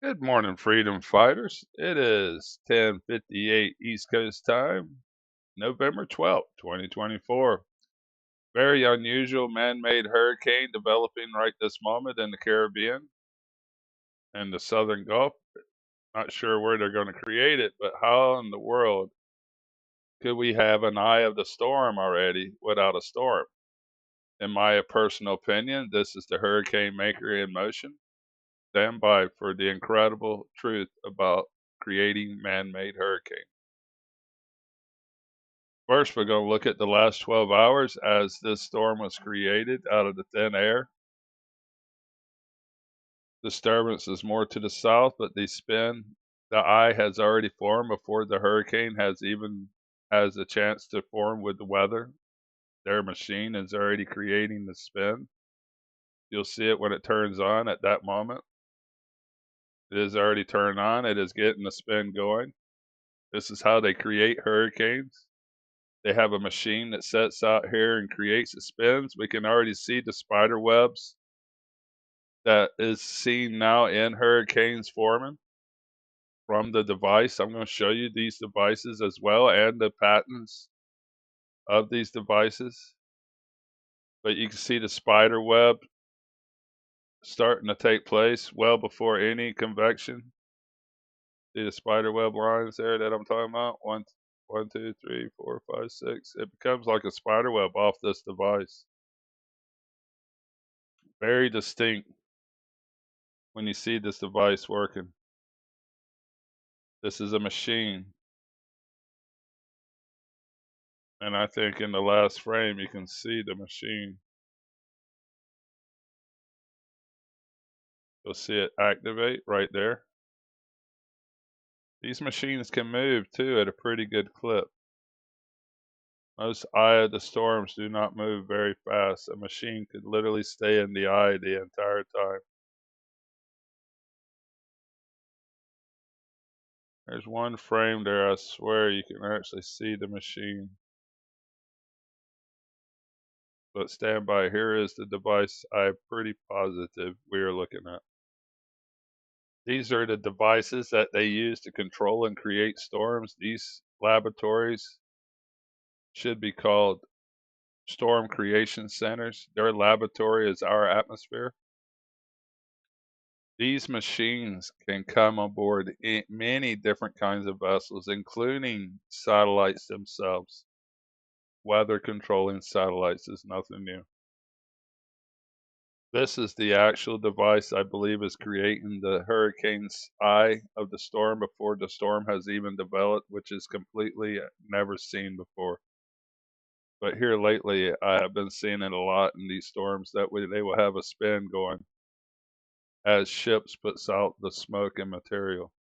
Good morning, freedom fighters. It is 10:58 East Coast time, November 12th, 2024. Very unusual man-made hurricane developing right this moment in the Caribbean and the Southern Gulf. Not sure where they're going to create it, but how in the world could we have an eye of the storm already without a storm? In my personal opinion, this is the hurricane maker in motion. Stand by for the incredible truth about creating man-made hurricanes. First, we're going to look at the last 12 hours as this storm was created out of the thin air. Disturbance is more to the south, but the spin, the eye has already formed before the hurricane has a chance to form with the weather. Their machine is already creating the spin. You'll see it when it turns on at that moment. It is already turned on. It is getting the spin going. This is how they create hurricanes. They have a machine that sets out here and creates the spins. We can already see the spider webs that is seen now in hurricanes forming from the device. I'm going to show you these devices as well and the patents of these devices. But you can see the spider web starting to take place well before any convection. See the spider web lines there that I'm talking about? One, two, three, four, five, six. It becomes like a spider web off this device. Very distinct when you see this device working. This is a machine. And I think in the last frame you can see the machine. You'll see it activate right there. These machines can move too at a pretty good clip. Most eye of the storms do not move very fast. A machine could literally stay in the eye the entire time. There's one frame there, I swear you can actually see the machine. But stand by, here is the device I'm pretty positive we are looking at. These are the devices that they use to control and create storms. These laboratories should be called storm creation centers. Their laboratory is our atmosphere. These machines can come on board many different kinds of vessels, including satellites themselves. Weather controlling satellites is nothing new. This is the actual device I believe is creating the hurricane's eye of the storm before the storm has even developed, which is completely never seen before. But here lately, I have been seeing it a lot in these storms that they will have a spin going as ships puts out the smoke and material.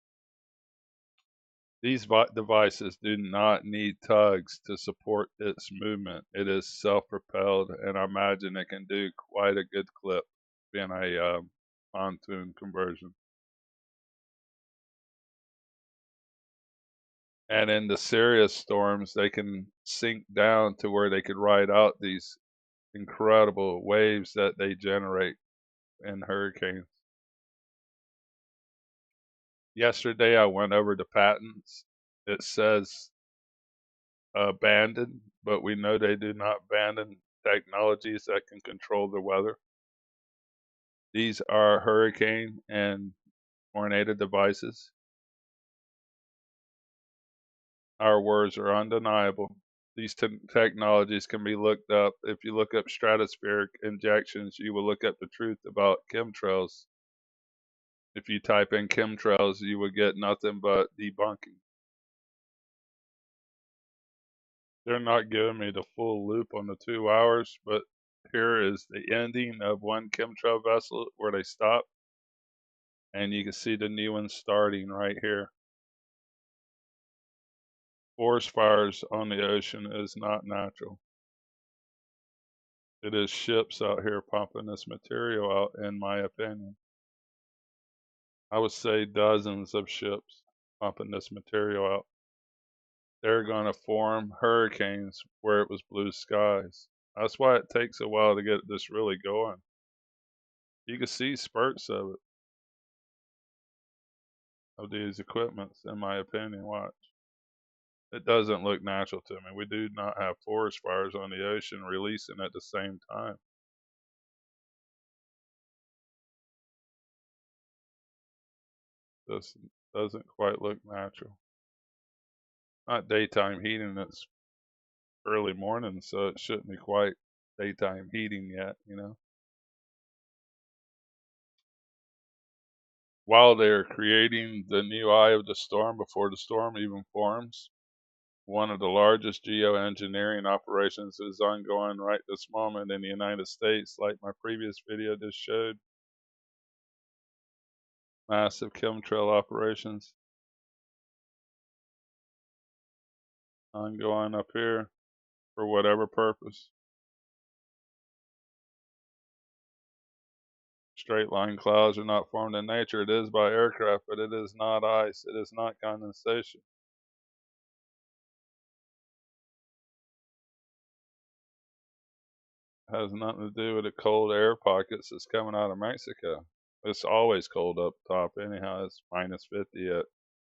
These devices do not need tugs to support its movement. It is self-propelled, and I imagine it can do quite a good clip being a pontoon conversion. And in the serious storms, they can sink down to where they could ride out these incredible waves that they generate in hurricanes. Yesterday, I went over the patents. It says abandoned, but we know they do not abandon technologies that can control the weather. These are hurricane and tornado devices. Our words are undeniable. These technologies can be looked up. If you look up stratospheric injections, you will look up the truth about chemtrails. If you type in chemtrails, you will get nothing but debunking. They're not giving me the full loop on the 2 hours, but here is the ending of one chemtrail vessel where they stop, and you can see the new one starting right here. Forest fires on the ocean is not natural. It is ships out here pumping this material out, in my opinion. I would say dozens of ships pumping this material out. They're going to form hurricanes where it was blue skies. That's why it takes a while to get this really going. You can see spurts of it. of these equipments, in my opinion. Watch. It doesn't look natural to me. We do not have forest fires on the ocean releasing at the same time. This doesn't quite look natural. Not daytime heating, it's early morning, so it shouldn't be quite daytime heating yet, you know. While they're creating the new eye of the storm before the storm even forms, one of the largest geoengineering operations is ongoing right this moment in the United States, like my previous video just showed. Massive chemtrail operations ongoing up here for whatever purpose. Straight line clouds are not formed in nature. It is by aircraft, but it is not ice. It is not condensation. It has nothing to do with the cold air pockets that's coming out of Mexico. It's always cold up top anyhow. It's minus 50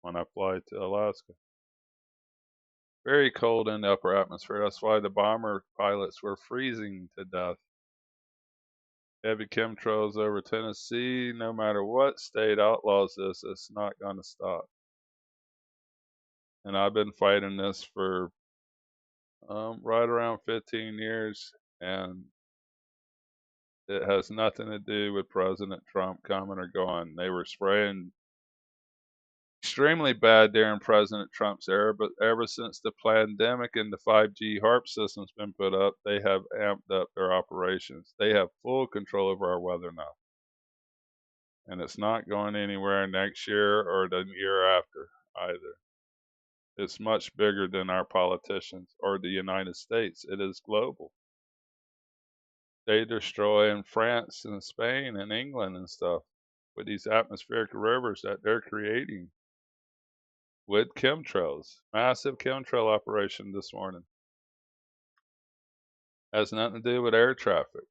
when I fly to Alaska. Very cold in the upper atmosphere. That's why the bomber pilots were freezing to death. Heavy chemtrails over Tennessee. No matter what state outlaws this, it's not going to stop. And I've been fighting this for right around 15 years, and it has nothing to do with President Trump coming or going. They were spraying extremely bad during President Trump's era, but ever since the pandemic and the 5G HARP system's been put up, they have amped up their operations. They have full control over our weather now. And it's not going anywhere next year or the year after either. It's much bigger than our politicians or the United States. It is global. They destroy in France and Spain and England and stuff with these atmospheric rivers that they're creating with chemtrails. Massive chemtrail operation this morning. Has nothing to do with air traffic.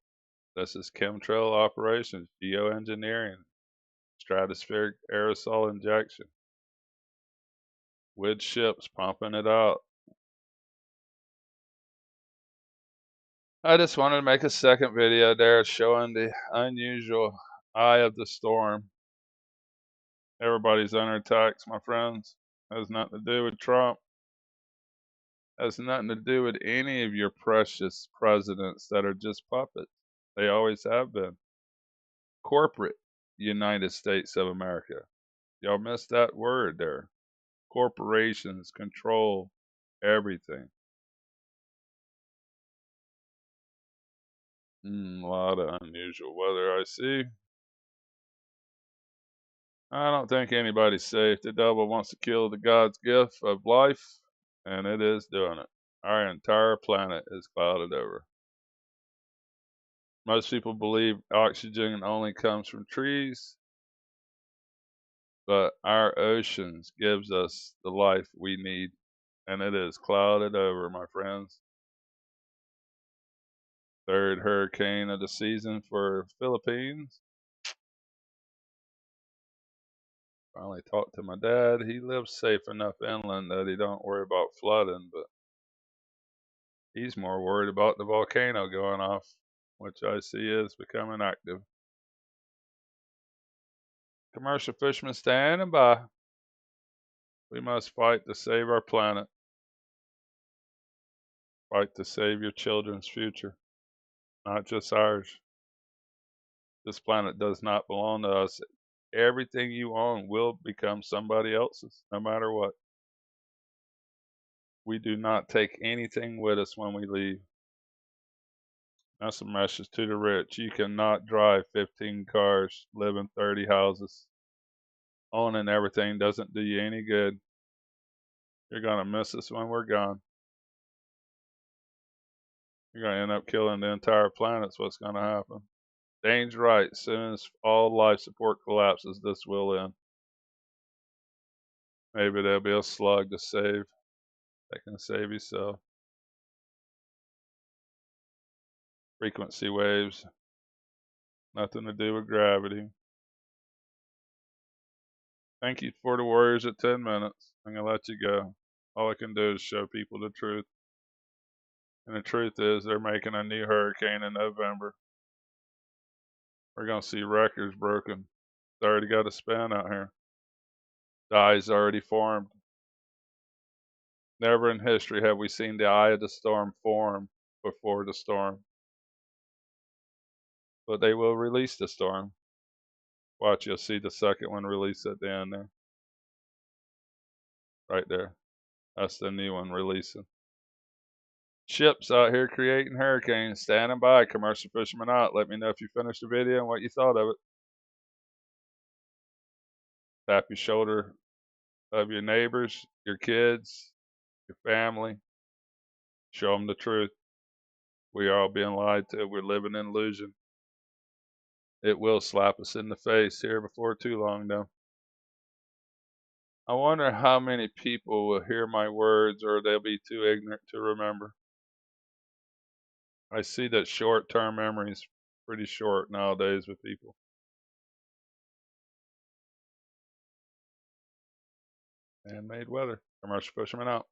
This is chemtrail operations, geoengineering, stratospheric aerosol injection with ships pumping it out. I just wanted to make a second video there showing the unusual eye of the storm. Everybody's under attack, my friends. Has nothing to do with Trump. Has nothing to do with any of your precious presidents that are just puppets. They always have been. Corporate United States of America. Y'all missed that word there. Corporations control everything. A lot of unusual weather I see. I don't think anybody's safe. The devil wants to kill the God's gift of life, and it is doing it. Our entire planet is clouded over. Most people believe oxygen only comes from trees, but our oceans gives us the life we need, and it is clouded over, my friends. Third hurricane of the season for Philippines. Finally talked to my dad. He lives safe enough inland that he don't worry about flooding, but he's more worried about the volcano going off, which I see is becoming active. Commercial fishermen standing by. We must fight to save our planet. Fight to save your children's future, not just ours. This planet does not belong to us. Everything you own will become somebody else's, no matter what. We do not take anything with us when we leave. That's a message to the rich. You cannot drive 15 cars, live in 30 houses. Owning everything doesn't do you any good. You're going to miss us when we're gone. You're going to end up killing the entire planet. That's what's going to happen. Dane's right. As soon as all life support collapses, this will end. Maybe there'll be a slug to save that can save yourself. Frequency waves. Nothing to do with gravity. Thank you for the Warriors at 10 minutes. I'm going to let you go. All I can do is show people the truth. And the truth is, they're making a new hurricane in November. We're going to see records broken. It's already got a spin out here. The eye's already formed. Never in history have we seen the eye of the storm form before the storm. But they will release the storm. Watch, you'll see the second one release at the end there. Right there. That's the new one releasing. Ships out here creating hurricanes. Standing by. Commercial fisherman out. Let me know if you finished the video and what you thought of it. Tap your shoulder of your neighbors, your kids, your family. Show them the truth. We are all being lied to. We're living in illusion. It will slap us in the face here before too long, though. I wonder how many people will hear my words or they'll be too ignorant to remember. I see that short-term memory is pretty short nowadays with people. Man-made weather. Commercial fisherman out.